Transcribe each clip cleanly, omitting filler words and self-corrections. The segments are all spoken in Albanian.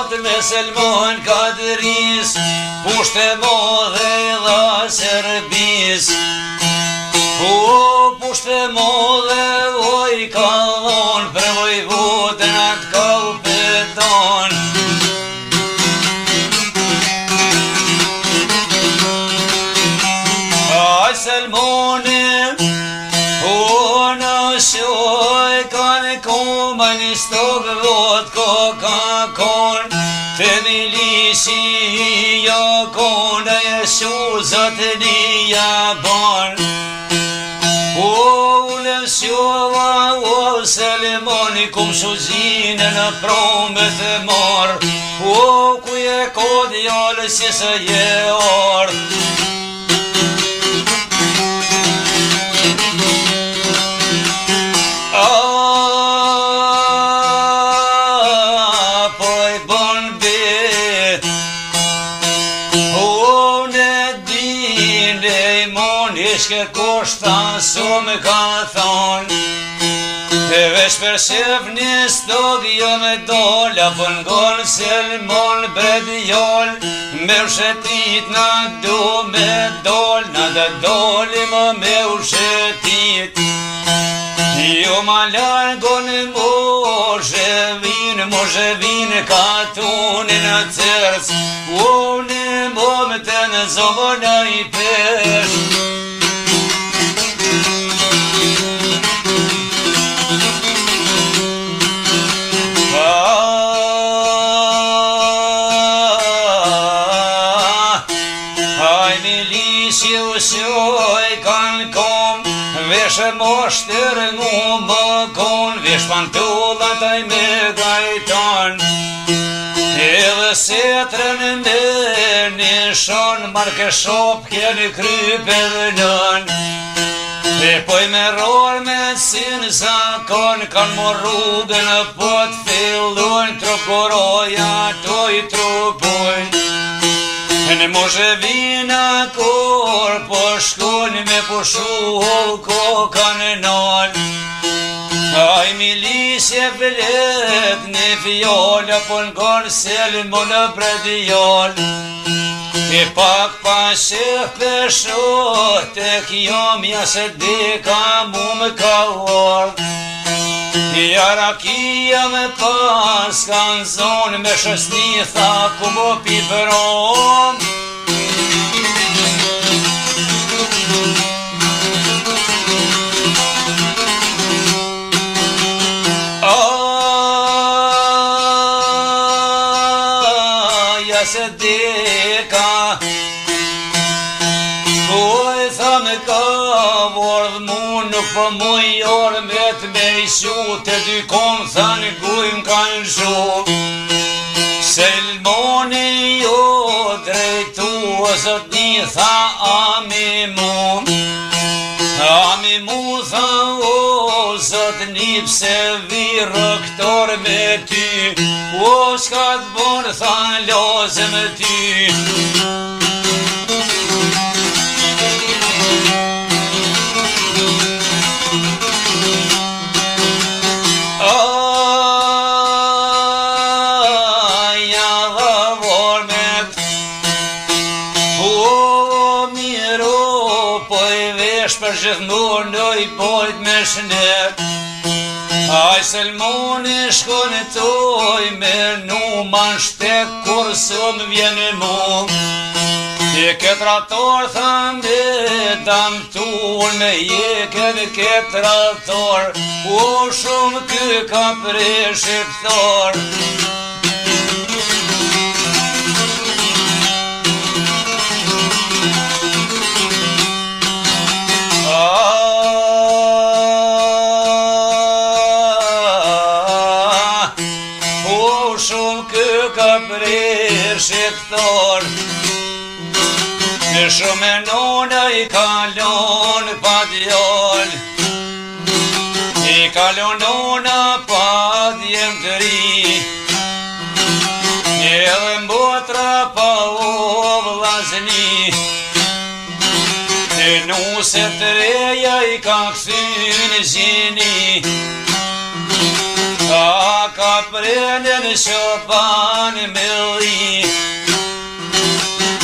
natë me Selmon Kadris, pushte modhe dha Serbis. Pushte modhe oj kallon, për vojvodën atë kaupeton. Aj Selmoni, në shoj kanë koma një stokë vot Coca-Con, të milisi jo kona e shuzat një jaban. Unë shova o Selmoni kum shuzine në promë të marë, ku je kodjallë si se je ardë. Ishke kushta su më ka thonë, e vesh për shef një stog jo me doll, apo n'gon Selmon Bredjol, me ushetit na du me doll, na dhe dolli më me ushetit. Jo ma largon Mozhevin ka tuni në cërc, unë më të në zovona i pesh. Shoj kanë kom, veshë moshtër mu më kon, vesh pantullat aj me gajton. Edhe setrën me nishon, marke shop kjeni krype dhe nën. E poj me rol me sin zakon, kanë mo rrugën po të fillojnë, trokoroja to i trupojnë. Në Mozhevina kur po shkojnë me pushu koka në nalë, aj milisje vlet në fjolla, po n'gon Selmon Bredjol. E pak pa shef peshot, tek jomja se deka mu më ka orë. Jarakia me pas kanë zonë, me shësni tha ku mo piperon. Ja se deka, kuj tha me ka vordh mu, nuk po muj orë me të shu, të dy kom thanë gujmë kanë shu. Selmoni jo drejtu, o zotni tha ami mu tha o zotni pse vi rëktor me ty, o s'ka të bon tha loze me ty. Për gjithmur në i pojt me shnet, aj Selmoni shkone toj me nu man shtek kur së më vjene mu. E ketrator thëmbe dam tur me jeken ketrator, u shumë kë ka pre shqiptar. Shqiptar, në shumë e nona i kalon pa djall, i kalon nona pa djem të ri, edhe mbotra pa o vlazni, e nuse të reja i ka këthyn zini, a ka prenen që banë me li,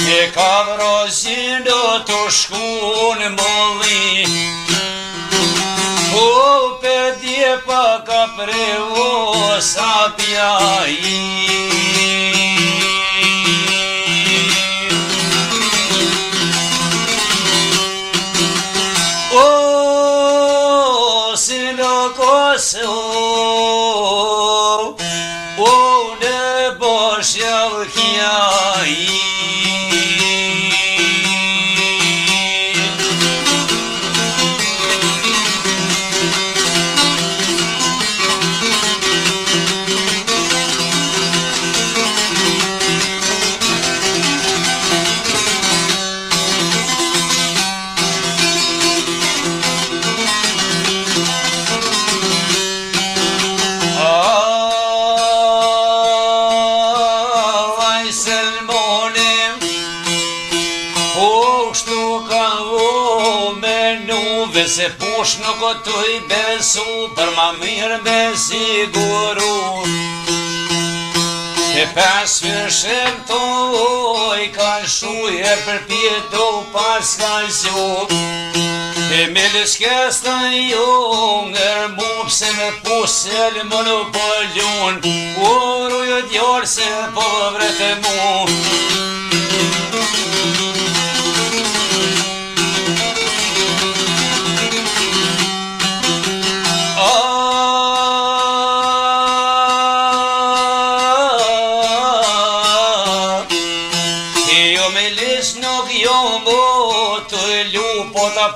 e ka vrosin do të shku në molli. O për dje pa ka prevo sapja i. O si në Kosovë, o në Boshavkja i. Se push nuk o të i besu, për ma mirë me siguru. E pas fëshem të oj, ka shuje për pjetu pas ka zju. E me lëshkes të ju, ngër mu pse me pusel më në pëllun, uru ju djorë se po vrete mu.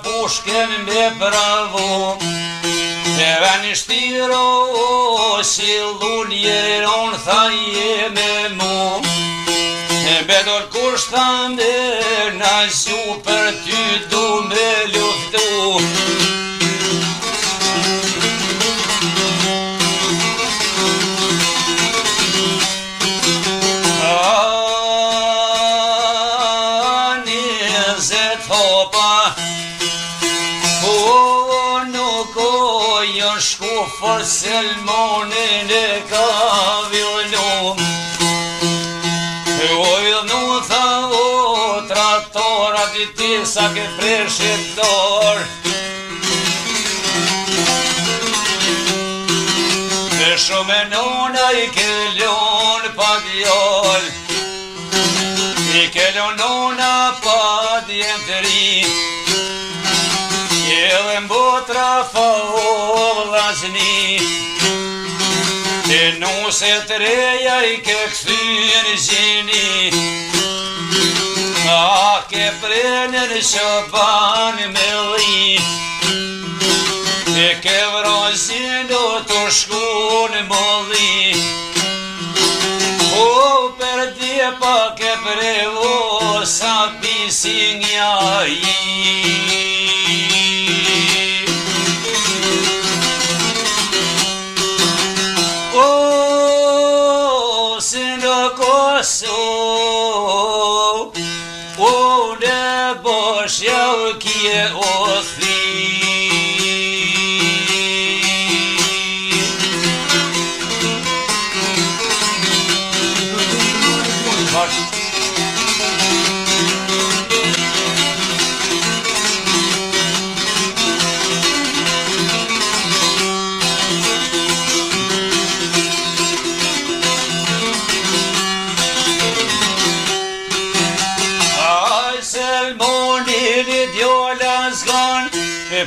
Pushken me bravo, e vani shtiro si luljeron tha je me mu. E bedor kush tha me na zju për ty du me luftu. For Selmonin e ka villum, o villnu tha o traktorat i ti sa ke preshit dor. Me shumë e nona i kelon pa djol, i kelon nona pa djem të ri, edhe mbotra fa o vlazni, e nuse të reja i ke këthyn gjeni, a ke prenen që banë me li, e ke vrosin do të shku në molli. O për dje pa ke prevo sa pisinja i. O ne Boshavkje o thi.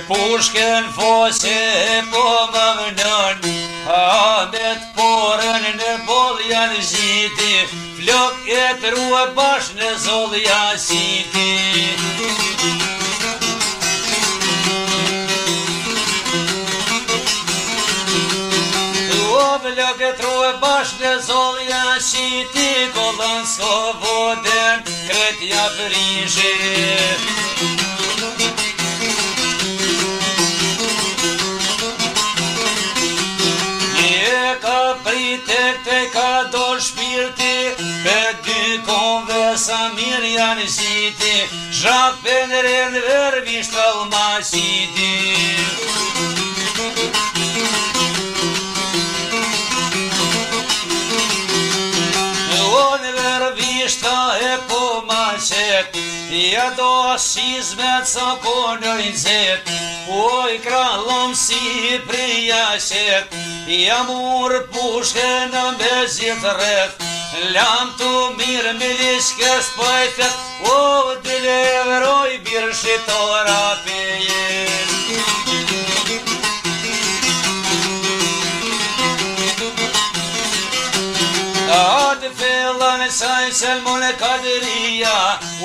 Pushken fose po më vënën, a me të porën në bollja në zhiti, flok e të ruë bash në zollja siti. O flok e të ruë bash në zollja siti, kollën s'ko voden, kretja përishit. Ka do shpirti, për dy konve sa mirë janë siti, zhak për në rrën vërvisht kalma siti. Ja do shizmet sa konoj zet, oj krallom si prijashet, ja mur pushke në bezit rreth, lam të mirë me lishkes pëjtet, o dileveroj birë shqitora pejen. Atë fillën e saj Selmon e Kaderia,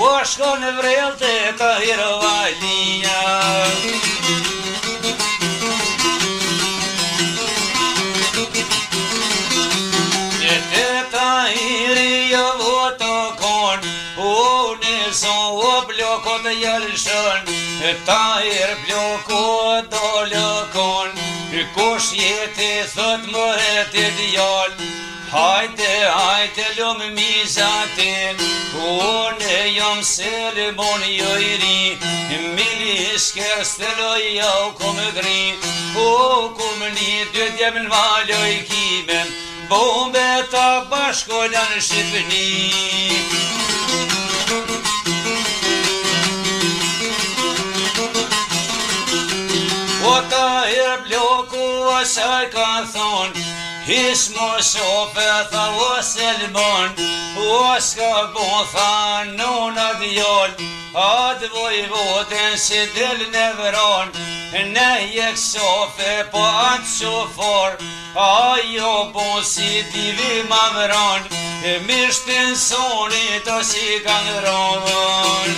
o shko në vrel të Tahir Valia. E Tahiri voto kon, o nëson o blokot jelshën, Tahir blokot do lëkon, kush jeti thot më heti djall, hajde, hajde lumë mizatin, unë jam Selmon jojri, milisker steloj jau kom gri, o kom një dy djemë në valoj kime, bombe ta bashkolla në Shqipni. O Tahir bloku asaj ka thonë, hish mo shope tha o Selmon, o s'ka bon tha nona djall, atë vojvoden si del në vron, ne jek shope po atë shofor, ajo bon si divi ma vron, mishtin sonit o si kanë ron.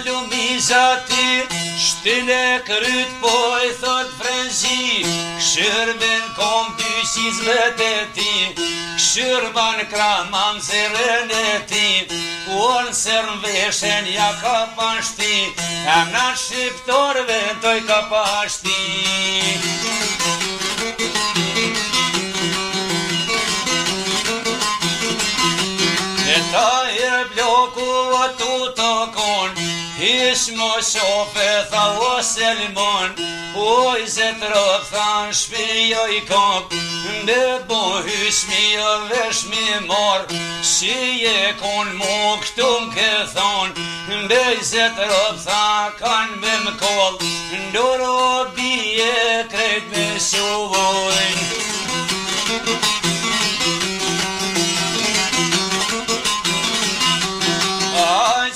Lumizati, shtile kryt po i thot frenzi, kshërben kom dy zvet e ti, kshërban kramam zerën e ti, uon sërn veshen ja ka pashti, am na shqiptorve toj ka pashti. Tahir bloku o tu të kon, hish mo shope tha o Selmon, oj zetrop than shpijo i kom, me bo hyshmi o veshmi mor, si je kon mu këtu m'ke thon, me zetrop tha kan me m'koll, ndoro bije krejt me shuvojn.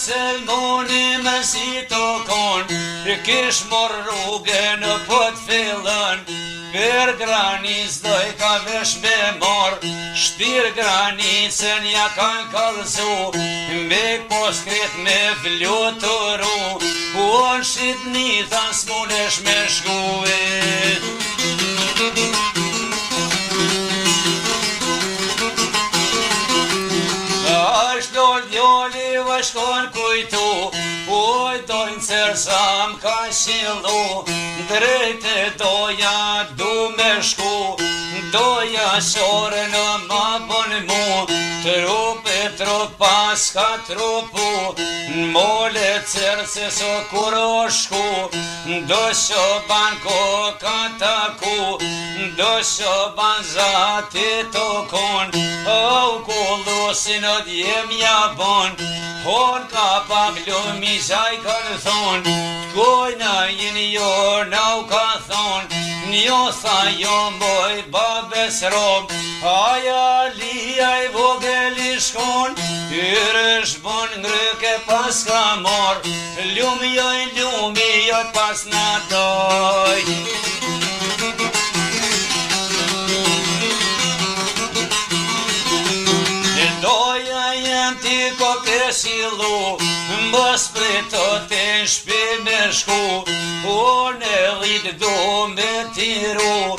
Selmoni me si të kon, kish mor rrugën po t'fillën, për granic doj ka vesh me mor, shtir granicën ja kan kalzu, me poskrit me fluturu, uon Shqipni than s'munesh me shkuve. Shkon kujtu, oj dojnë cërsam ka shillu, drejte doja du me shku, doja shore në ma bon mu, trupe trup pas ka trupu, mole cërse so kur o shku, do shoban ko ka taku, do shoban zati të kon, au kullusin o djem ja bon, hon ka pak lumizaj kanë thon, kojna jini jo nau ka thon, njo tha jo mboj babes rom, aja lijaj vogeli shkon, yrësh bon ngryke pas ka mor, lumi joj pas na doj. Doja jem ti ko kesilu, mbës prito të shpi me shku, unë e llit do me tiru,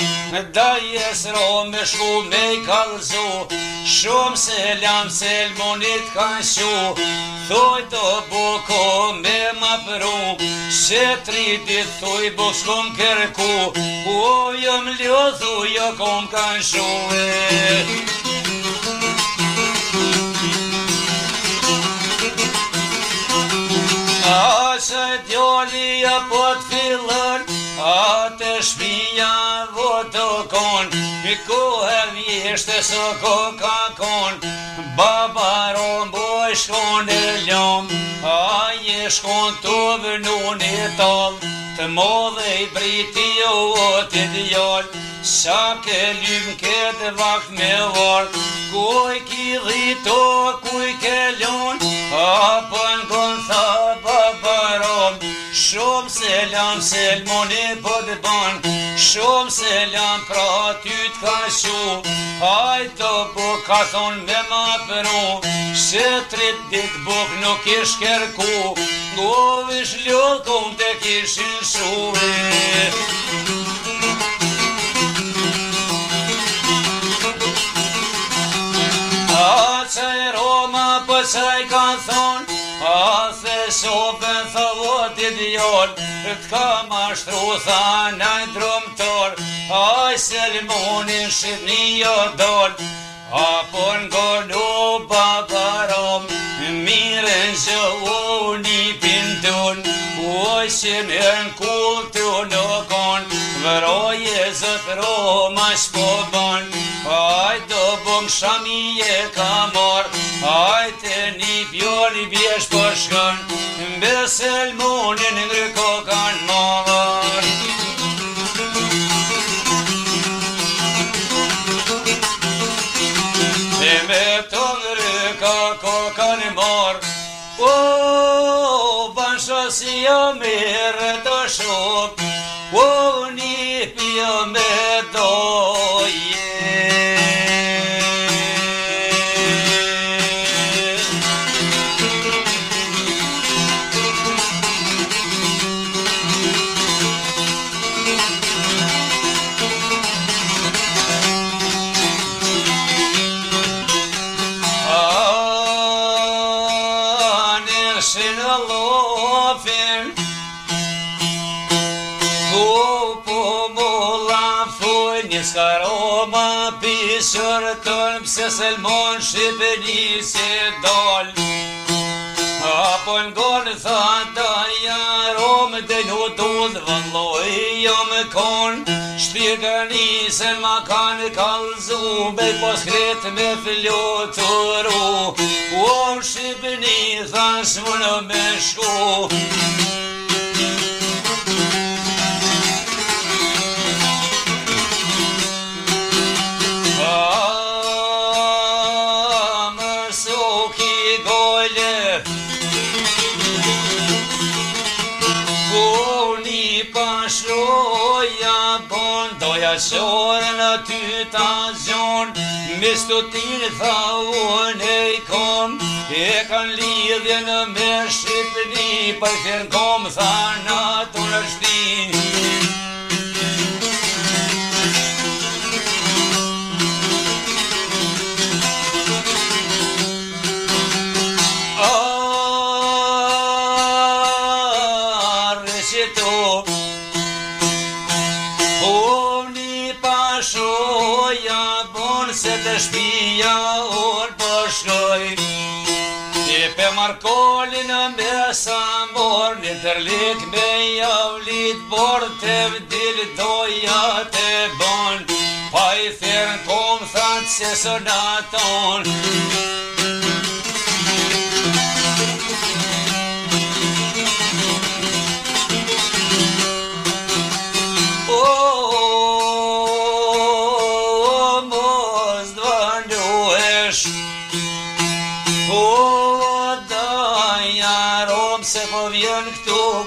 da jesro me shku me i kalzu, shumë selam Selmonit ka shu, thoj të buko me ma pru, shetri dit thuj bushkom kërku, o jëm ljothu jo kom ka shu Asaj djali ja po t'fillën, atë shpia voto kon, i kohë vjeshte së koka kon, baba romboj shkon e ljom, a je shkon të vënun e tal, të modhe i briti o të djall, sa ke lym këtë vakt me vart, kuj ki dhito, kuj ke lon, apën kon tha baba rom, shumë selam selmoni për të ban, shumë selam pra ty t'ka shu, hajto po ka thon me ma përu, se 3 dit buk nuk ish kërku, govish ljot kom të kishin shuve. A qaj Roma për qaj ka thon, a the shopën tha votit jol, t'ka mashtru tha naj drumtor, aj Selmonin Shqipni jo dol, apo n'golu bakarom, miren që unë i pintun, oj që nërën kull të nukon, vëroje zët Roma shpobon, aj do bëm shamije ka mor, aj të një pjoni bjesh për shkën, mbe Selmonin ngryko kanë mor. Dhe me të ngryka kokën mor, o banshësia mirë të shop, o një pjo me doje. Ska Roma pisër tërm se Selmon Shqipëni se dal, apo n'gonë tha daja Romë dhe në dudh vëlloj jom kon, shpirkëni se ma kanë kalzu, bej po skret me floturu, o Shqipëni tha shmënë me shku. Shorë në ty ta zhon, mistutin tha unë e kom, e kanë lidhje në me Shqipëni, për kërën kom tha në të në shtin. Shpia unë përshkoj, e pe markolin me samor, një tërlik me javlit bor, të vdil doja të bon, pa i thërën kom thatë se sonaton.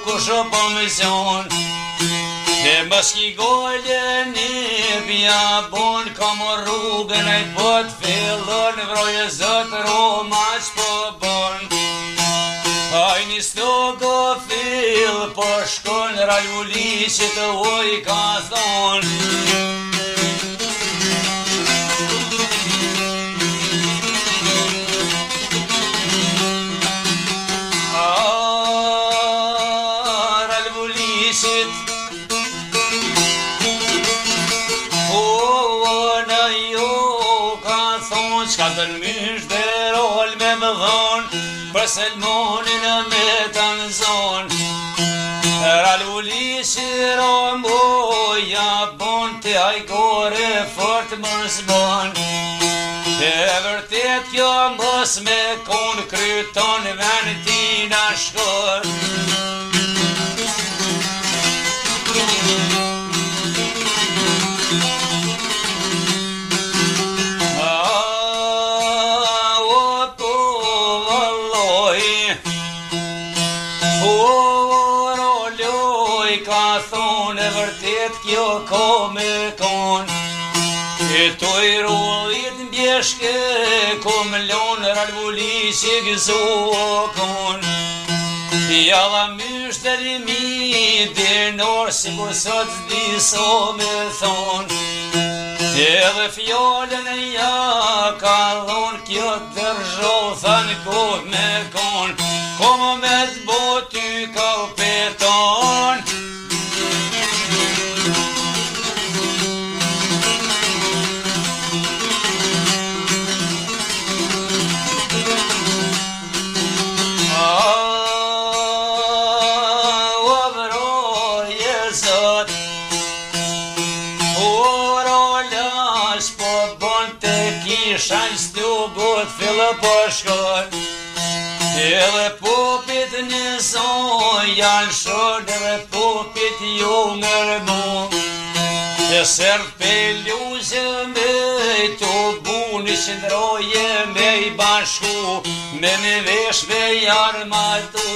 Kusho po më zon, e më shkigojle një pja bon, kam rrugën e pot fillon, vroje zët Roma qpo bon. Aj një stoko fill po shkon, ralluli që të oj ka thon. Për Selmonin me të nëzon, ralluli që romboj ja bon të ajgore fort mos bon. E vërtet kjo mos me kon kryton ventina shkon. Kjo ko me kon e to I rollit mbjeshke kom lon ralvuli si gëzokon jalla myshter I mi denor si kur sot diso me thon edhe fjallën e ja ka dhon kjo dërzhothan kohë me kon komo me t'bo ty ka peton Shajstugut fillë po shkon edhe popit në zon janë shon edhe popit ju mërmu e sërë peluzë me të buni qëndroje me I bashku me vesh me jarmatu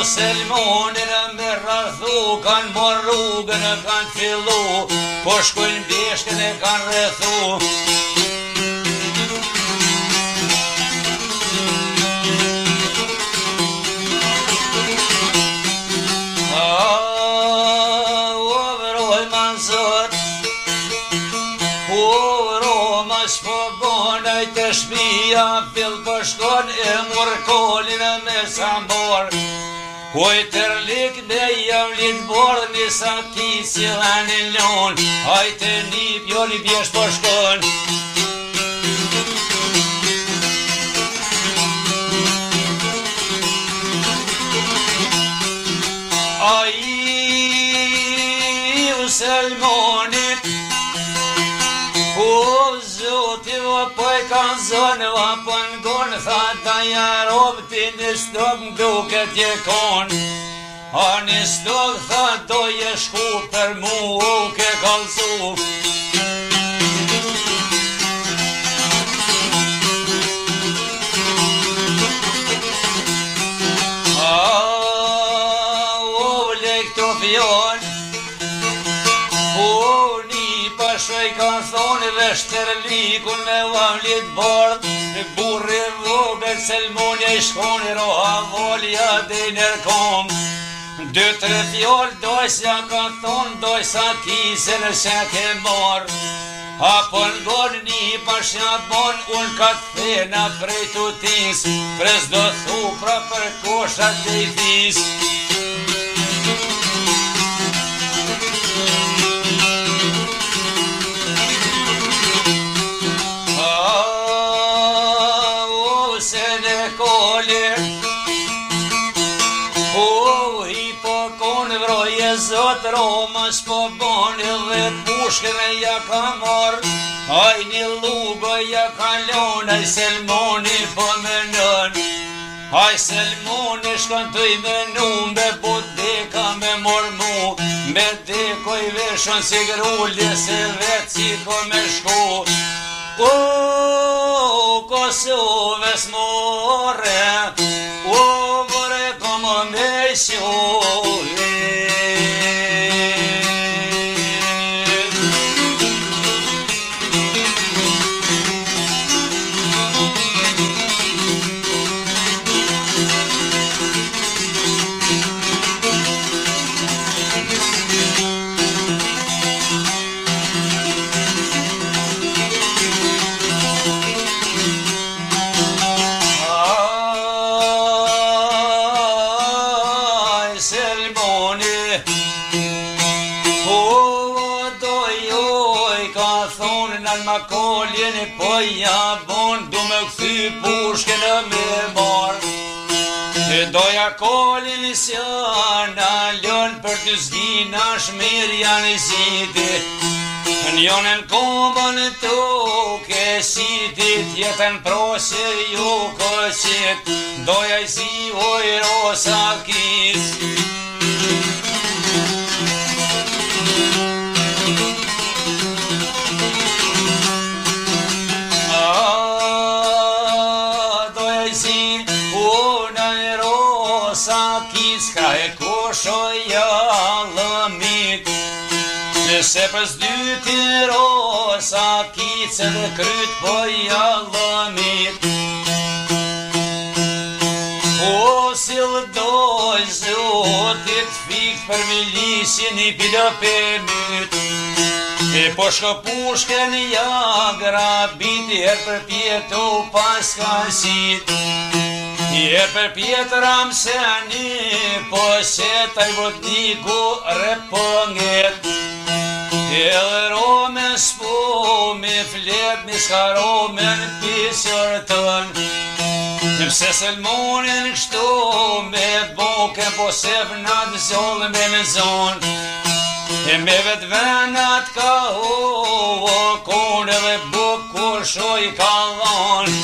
Selmonin me rrëthu kanë mor rrugën kanë fillu po shkojnë bjeshkën e kanë rrethu Vroj manzot Roma s'po bonaj të shpia fill po shkon e mor kolin me sambor Koj tërlik me javlit bordë nisa ki si dhani lon Hajte një pjoni bjesh po shkon Ai u Selmonit O zoti o poj kanë zonë o pën gonë Tha ta jarob ti në stop duke tje kon A në stop tha do je shku për mu o ke kalzu O lek të fjon Shoj ka thonë veshtër likun me vavlit bord Burri vogël Selmonja I shkoni roha volja dhe nërkom 2-3 fjall dojsja ka thonë dojsa kise në shek e mor Apo n'gon një pashja bon unë ka t'thena prej t'utis Pres do thupra për koshat dhe I fis Zot Roma s'po bon edhe pushkën e ja ka mor Aj një lugo ja ka lon Aj Selmoni po menon Aj Selmoni shkon të I menu Me bodeka me mormu Me dekoj veshon si grulli Se vetë si ko me shku O Kosovës more O vore komo me shojë kolin po ja bon, du me këthy pushken me marr. Doja kolin sjana lën për të zgjina shmir janë ziti. Njënën kombën toke sitit, jetën prose ju kësit, doja I si oj rosa kis. Doja I si unën rosa kis, ka e koshoja lëmit. Se për s'dyti rosa kice dhe kryt po jallëmit. O s'il doj zotit fikt për milisin I pilopemit. Po shko pushken ja grabit, për pjetu pas kasit. Për pjetër amseni, po setaj vodniku repënget. Edhe romen s'po me flet, mi s'ka romen pisër tën. Nëpse Selmonin kështu me boke, po se vnat zollë me në zonë. Me vetë venat ka ho, kone dhe buk kur shoj ka dhonë.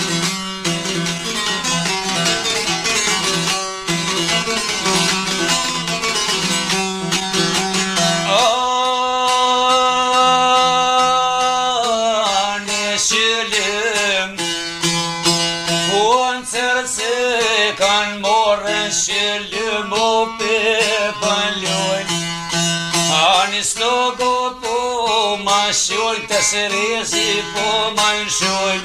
Shëllëm o pëpëlloj, ani s'logo po ma shoj, të sërezi po ma shoj.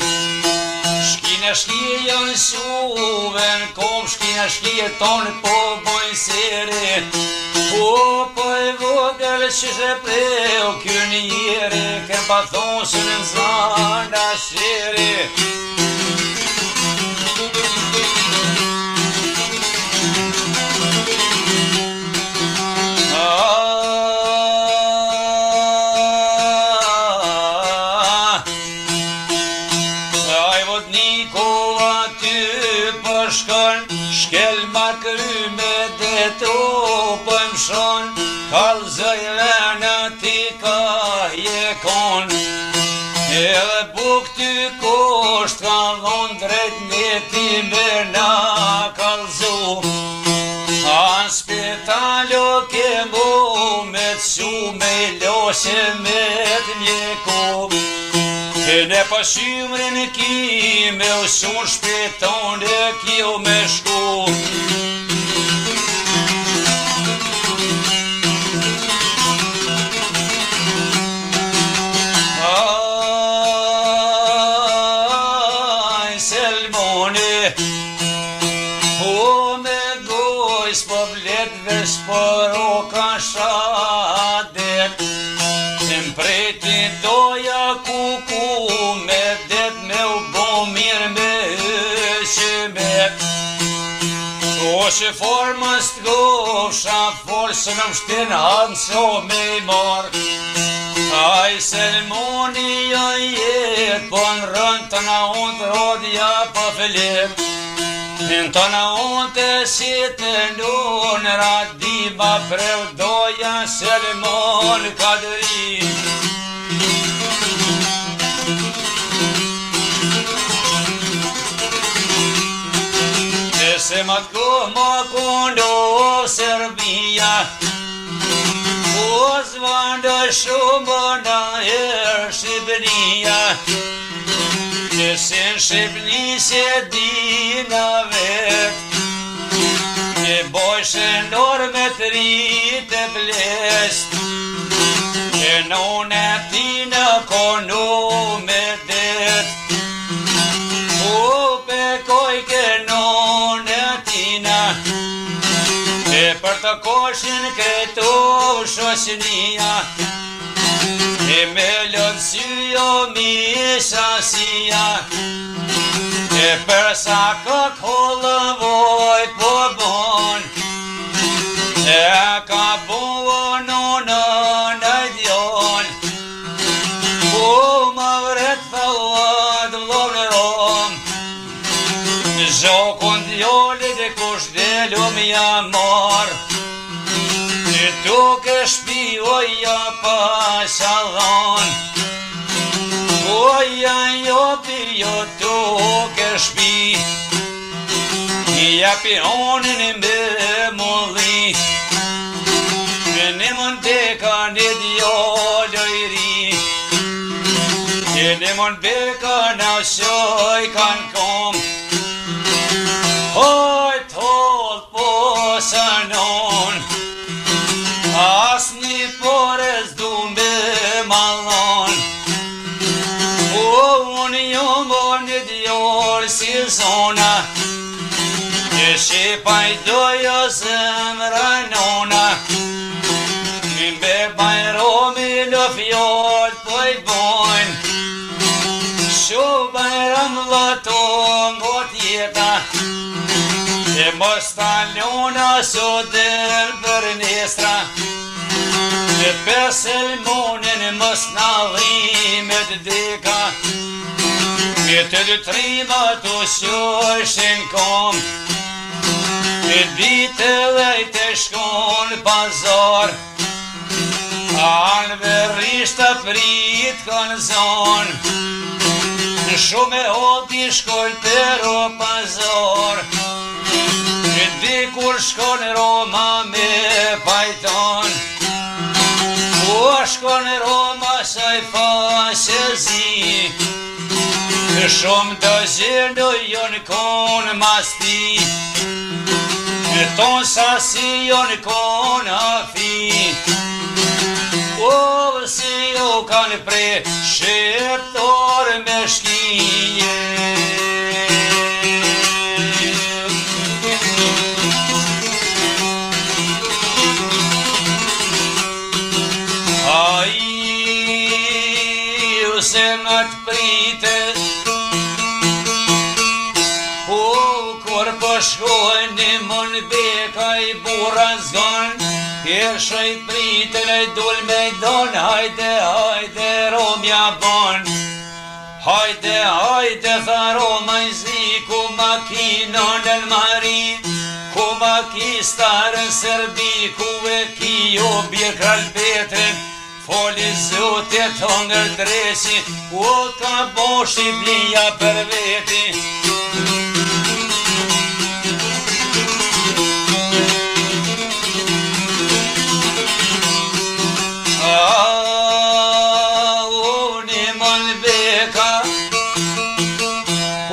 Shkina shkija në shuve në kom, shkina shkija tonë po bojnë sere. Po e vogël që shëpreu kjo njere, kërë pa thonë së në zana shere. Shkel ma kryme dhe to pëm shon, kalzoj vena ti ka jekon. Edhe buk ty kosht ka dhon drejt me ti me na kalzu. An spitalo ke mu me t'su me loshe me t'mjeku. Ne pashimrin ki me usun shpiton dhe kjo me shku. Aj Selmoni, po me goj s'po vlet vesh për o ka shadet. Mpreti doja kuku me det me u bo mirë me shëmet. O që formës t'gofsha forë në mshtin hanë so me I marë. Aj Selmoni jo jet, po në rënd të na unë të rodja pa felet. Në të na unë të si të në radima preu doja Selmon kadri. Se ma t'ko ma kondo Serbia, o zvanda shumë na herë Shqipënia. Nëse në Shqipëni se dina vet, e bojshë ndorë me të rritë e blest. E none ti në kondo me det, o pekoj ke none tina. E për të koshin këto shoshnia, e me lënë syjo mishasia. E për sa këkollë voj po bon, e ka bon në djon. Po më vret kush delum ja mar Në duke shpi oja pa shalon Oja jopi jo duke shpi Japi onin me mulli Në mund beka në djallë i ri Në mund beka në shoj kanë kom Hoj t'holl po sanon As një pores du me malon Unë jom bo në djallë si zona Shqipaj dojo zemra nona Mbe bajromi në fjallë pëj bojnë Shu bajram laton bot jeta E mos talona so del për nestra E pesel monin mos nalimet deka E të dy trima të shoshin kom E ditë dhe të shkon pazar Anë verrisht të prit kanë zon Shumë e oti shkon për o pazar E di kur shkon Roma me pajton O shkon Roma saj fashezi Shumë të zhirë jonë konë masti E ton sasi jonë konë afi O si jo kanë pre shqiptar me shkije Ai se në të prite Kur përshkojnë mën beka I bura zgon E shoj pritën e dul me don Hajde, hajde, Romja bon Hajde, hajde, tha Roma I zi Ku makinon e l'mari Ku maki starën Serbi Ku e ki jo bje kral Petrin Foli zotit hongër dresi O ka boshi blija për veti Unë mën beka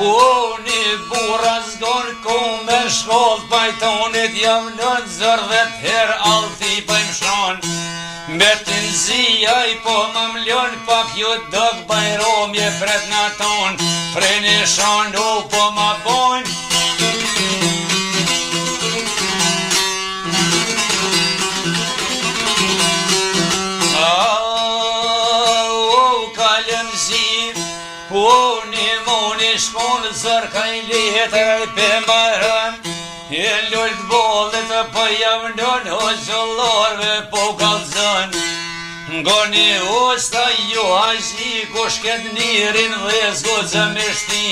Unë bura zgon Ku me shkoll pajtonit Jam në zërvet her alti pëjmë shon Betin zijaj po më mlon Pak ju dëg bajromje pret në ton Pre një shondu po më bojnë Unë moni shkon zërka I letër për marën E lullët bollet për javëndon O gjëllarve po kalzën Ngoni osta jo hajzi Kush ket nirin dhe zgodzë me shti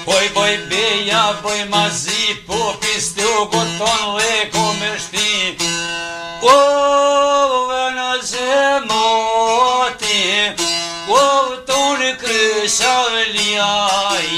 Poj boj beja boj mazi Po pistu kuton dhe ko me shti O vënë zemoti O tonë kryshallja I